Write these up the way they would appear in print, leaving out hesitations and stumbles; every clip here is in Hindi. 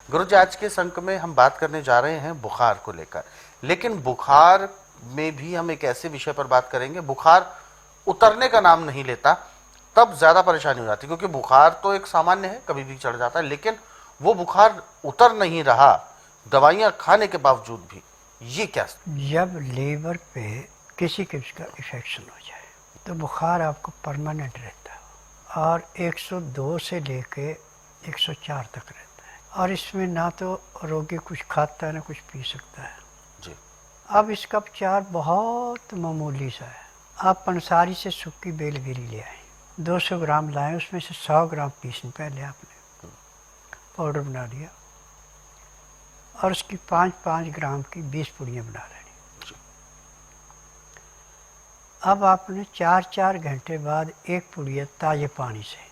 गुरुजी, आज के इस अंक में हम बात करने जा रहे हैं बुखार को लेकर, लेकिन बुखार में भी हम एक ऐसे विषय पर बात करेंगे, बुखार उतरने का नाम नहीं लेता, तब ज्यादा परेशानी हो जाती है। क्योंकि बुखार तो एक सामान्य है, कभी भी चढ़ जाता है, लेकिन वो बुखार उतर नहीं रहा दवाइयां खाने के बावजूद भी, ये क्या? जब लीवर पे किसी किस्म का इन्फेक्शन हो जाए तो बुखार आपको परमानेंट रहता है और 102 से लेके 104 तक रहता है, और इसमें ना तो रोगी कुछ खाता है ना कुछ पी सकता है जी। अब इसका उपचार बहुत मामूली सा है। आप पंसारी से सूखी बेलगिरी ले आए, 200 ग्राम लाएं, उसमें से 100 ग्राम पीसने पहले आपने पाउडर बना लिया और उसकी 5-5 ग्राम की 20 पुड़ियाँ बना लेनी। अब आपने 4-4 घंटे बाद एक पुड़िया ताजे पानी से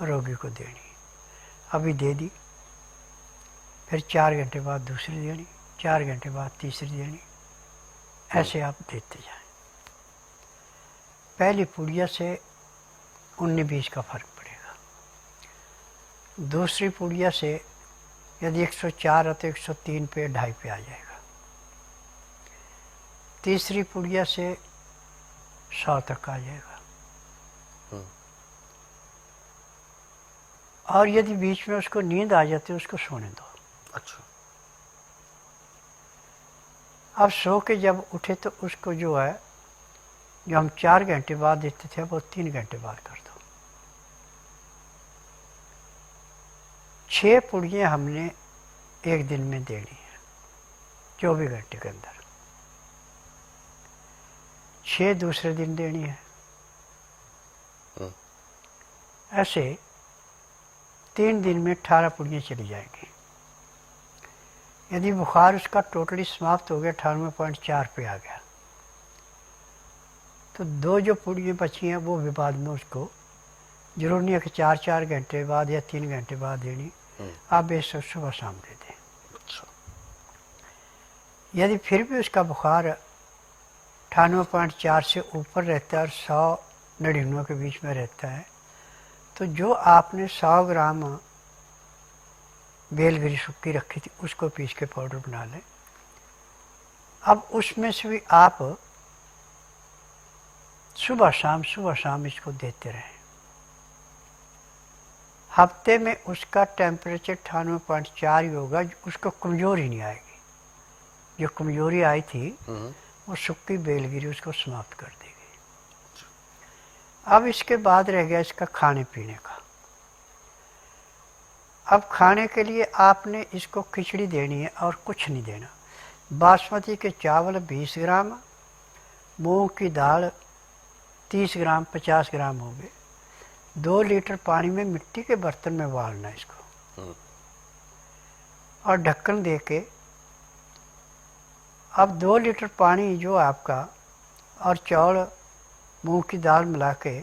रोगी को देनी। अभी दे दी, फिर 4 घंटे बाद दूसरी देनी, 4 घंटे बाद तीसरी देनी, ऐसे आप देते जाएं। पहली पुड़िया से 19-20 का फर्क पड़ेगा। दूसरी पुड़िया से यदि 104 है तो 103 पे 2.5 पे आ जाएगा। तीसरी पुड़िया से 100 तक आ जाएगा। और यदि बीच में उसको नींद आ जाती है उसको सोने दो। अच्छा। अब सो के जब उठे तो उसको जो है, जो हम 4 घंटे बाद देते थे वो 3 घंटे बाद कर दो। 6 पुड़ियाँ हमने एक दिन में देनी है, 24 घंटे के अंदर। 6 दूसरे दिन देनी है। ऐसे 3 दिन में 18 पुड़ियाँ चली जाएंगी। यदि बुखार उसका टोटली समाप्त हो गया, 98.4 पे आ गया, तो 2 जो पुड़ियाँ बची हैं वो भी बाद में उसको जरूर नहीं है कि 4-4 घंटे बाद या 3 घंटे बाद देनी, आप बेशक सुबह शाम दे दें। अच्छा। यदि फिर भी उसका बुखार 98.4 से ऊपर रहता है और 100-99 के बीच में रहता है, तो जो आपने 100 ग्राम बेलगिरी सूखी रखी थी उसको पीस के पाउडर बना लें। अब उसमें से भी आप सुबह शाम इसको देते रहें। हफ्ते में उसका टेम्परेचर 98.4 ही होगा, उसको कमजोरी नहीं आएगी। जो कमजोरी आई थी वो सूखी बेलगिरी उसको समाप्त कर देगी। अब इसके बाद रह गया इसका खाने पीने का। अब खाने के लिए आपने इसको खिचड़ी देनी है और कुछ नहीं देना। बासमती के चावल 20 ग्राम, मूंग की दाल 30 ग्राम, 50 ग्राम हो गए। 2 लीटर पानी में मिट्टी के बर्तन में उबालना इसको और ढक्कन दे के। अब 2 लीटर पानी जो आपका और चावल मूंग की दाल मिला के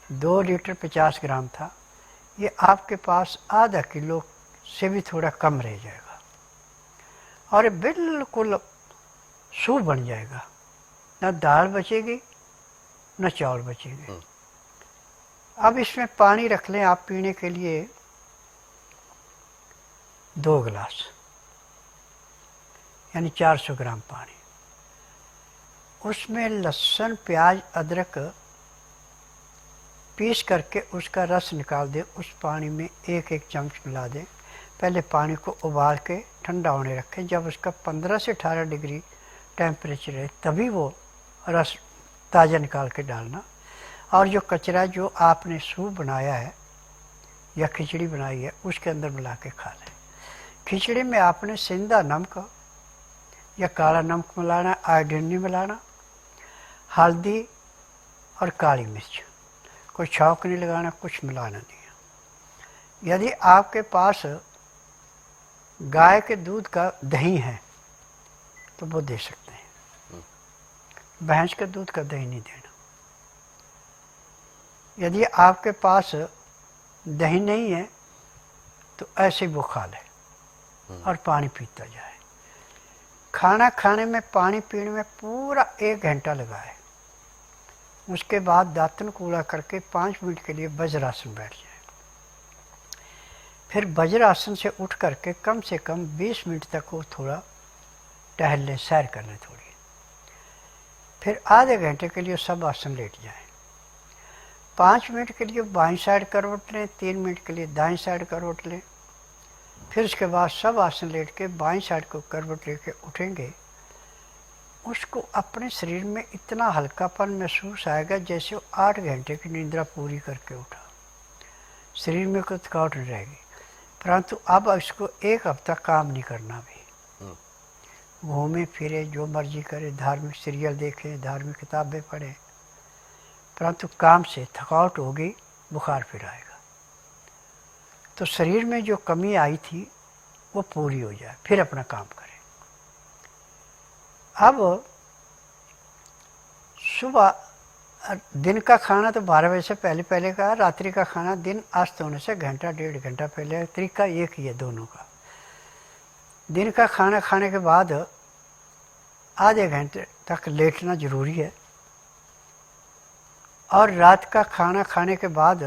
2 लीटर 50 ग्राम था, ये आपके पास आधा किलो से भी थोड़ा कम रह जाएगा और बिल्कुल सूप बन जाएगा। न दाल बचेगी न चावल बचेंगे। अब इसमें पानी रख लें आप पीने के लिए 2 गिलास, यानी 400 ग्राम पानी। उसमें लहसुन, प्याज, अदरक पीस करके उसका रस निकाल दें। उस पानी में 1-1 चम्मच मिला दें। पहले पानी को उबाल के ठंडा होने रखें। जब उसका 15 से 18 डिग्री टेम्परेचर है तभी वो रस ताज़ा निकाल के डालना। और जो कचरा जो आपने सूप बनाया है या खिचड़ी बनाई है उसके अंदर मिला के खा लें। खिचड़ी में आपने सेंधा नमक या काला नमक मिलाना, आयोडीन नहीं मिलाना, हल्दी और काली मिर्च, कोई छौंक नहीं लगाना, कुछ मिलाना नहीं है। यदि आपके पास गाय के दूध का दही है तो वो दे सकते हैं, भैंस के दूध का दही नहीं देना। यदि आपके पास दही नहीं है तो ऐसे वो खा ले और पानी पीता जाए। खाना खाने में, पानी पीने में पूरा 1 घंटा लगाए। उसके बाद दातन कूड़ा करके 5 मिनट के लिए वज्रासन बैठ जाए। फिर वज्रासन से उठ करके कम से कम 20 मिनट तक वो थोड़ा टहल लें, सैर कर लें थोड़ी। फिर आधे घंटे के लिए सब आसन लेट जाएं। 5 मिनट के लिए बाईं साइड करवट लें, 3 मिनट के लिए दाईं साइड करवट लें। फिर उसके बाद सब आसन लेट के बाईं साइड को करवट लेके उठेंगे। उसको अपने शरीर में इतना हल्कापन महसूस आएगा जैसे वो 8 घंटे की निद्रा पूरी करके उठा। शरीर में कोई थकावट नहीं रहेगी। परंतु अब इसको 1 हफ्ता काम नहीं करना भी। घूमे फिरे, जो मर्जी करे, धार्मिक सीरियल देखे, धार्मिक किताबें पढ़े, परंतु काम से थकावट होगी, बुखार फिर आएगा। तो शरीर में जो कमी आई थी वो पूरी हो जाए, फिर अपना काम करें। अब सुबह दिन का खाना तो 12 बजे से पहले पहले का, रात्रि का खाना दिन अस्त होने से घंटा 1.5 घंटा पहले। तरीका एक ही है दोनों का। दिन का खाना खाने के बाद आधे घंटे तक लेटना जरूरी है, और रात का खाना खाने के बाद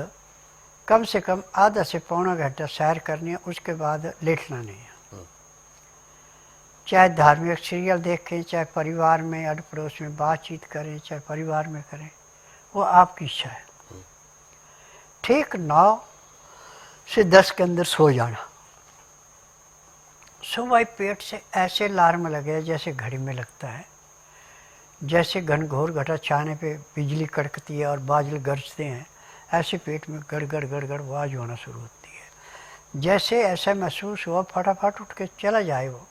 कम से कम आधा से पौना घंटा सैर करनी है, उसके बाद लेटना नहीं है। चाहे धार्मिक सीरियल देखें, चाहे परिवार में अड़ पड़ोस में बातचीत करें, चाहे परिवार में करें, वो आपकी इच्छा है। ठीक 9 से 10 के अंदर सो जाना। सुबह पेट से ऐसे अलार्म लगे जैसे घड़ी में लगता है, जैसे घनघोर घटा छाने पे बिजली कड़कती है और बादल गरजते हैं, ऐसे पेट में गड़गड़ गड़गड़ आवाज होना शुरू होती है। जैसे ऐसा महसूस हुआ फटाफट उठ के चला जाए, वो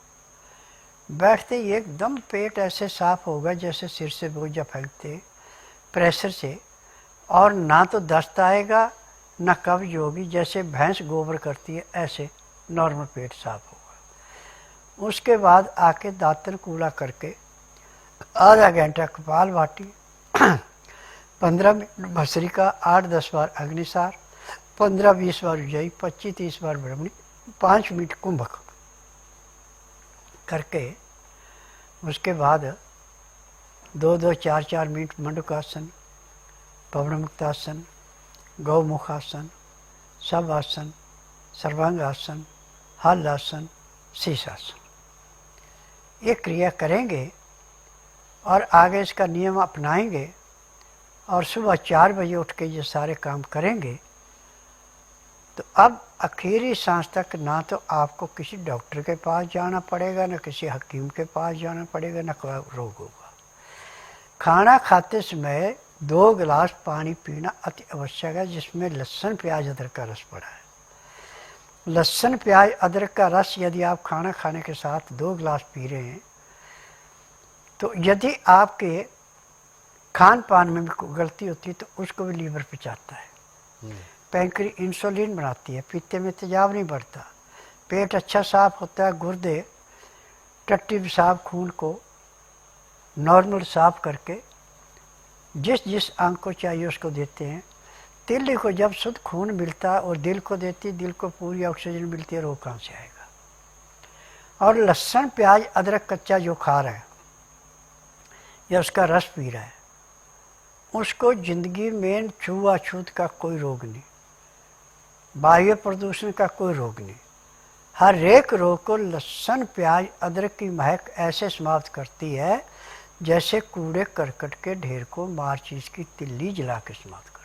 बैठते ही एकदम पेट ऐसे साफ होगा जैसे सिर से बोझा फेंकते प्रेशर से, और ना तो दस्त आएगा ना कब्ज होगी, जैसे भैंस गोबर करती है ऐसे नॉर्मल पेट साफ होगा। उसके बाद आके दातन कूला करके आधा घंटा कपालभाति, 15 मिनट भस्त्रिका, 8-10 बार अग्निसार, 15-20 बार उज्जयी, 25-30 बार ब्रह्मणी, 5 मिनट कुंभक करके उसके बाद 2-2, 4-4 मिनट मंडूकासन, पवनमुक्तासन, गौमुखासन, सब आसन, सर्वांग आसन, हल आसन, शीर्षासन। ये क्रिया करेंगे और आगे इसका नियम अपनाएंगे और सुबह 4 बजे उठ के ये सारे काम करेंगे, तो अब आखिरी सांस तक ना तो आपको किसी डॉक्टर के पास जाना पड़ेगा, ना किसी हकीम के पास जाना पड़ेगा, ना कोई रोग होगा। खाना खाते समय 2 गिलास पानी पीना अति आवश्यक है, जिसमें लहसुन प्याज अदरक का रस पड़ा है। लहसुन प्याज अदरक का रस यदि आप खाना खाने के साथ 2 गिलास पी रहे हैं, तो यदि आपके खान पान में भी कोई गलती होती है तो उसको भी लीवर पचाता है। पैंक्री इंसुलिन बनाती है, पीते में तेजाब नहीं बढ़ता, पेट अच्छा साफ होता है, गुर्दे टट्टी पेशाब खून को नॉर्मल साफ करके जिस जिस अंग को चाहिए उसको देते हैं। तिल्ली को जब शुद्ध खून मिलता है और दिल को देती, दिल को पूरी ऑक्सीजन मिलती है, रोग कहाँ से आएगा। और लहसुन प्याज अदरक कच्चा जो खा रहा है या उसका रस पी रहा है, उसको जिंदगी में छुआछूत का कोई रोग नहीं, वायु प्रदूषण का कोई रोग नहीं। हर एक रोग को लहसुन प्याज अदरक की महक ऐसे समाप्त करती है जैसे कूड़े करकट के ढेर को मार चीज की तिल्ली जला के समाप्त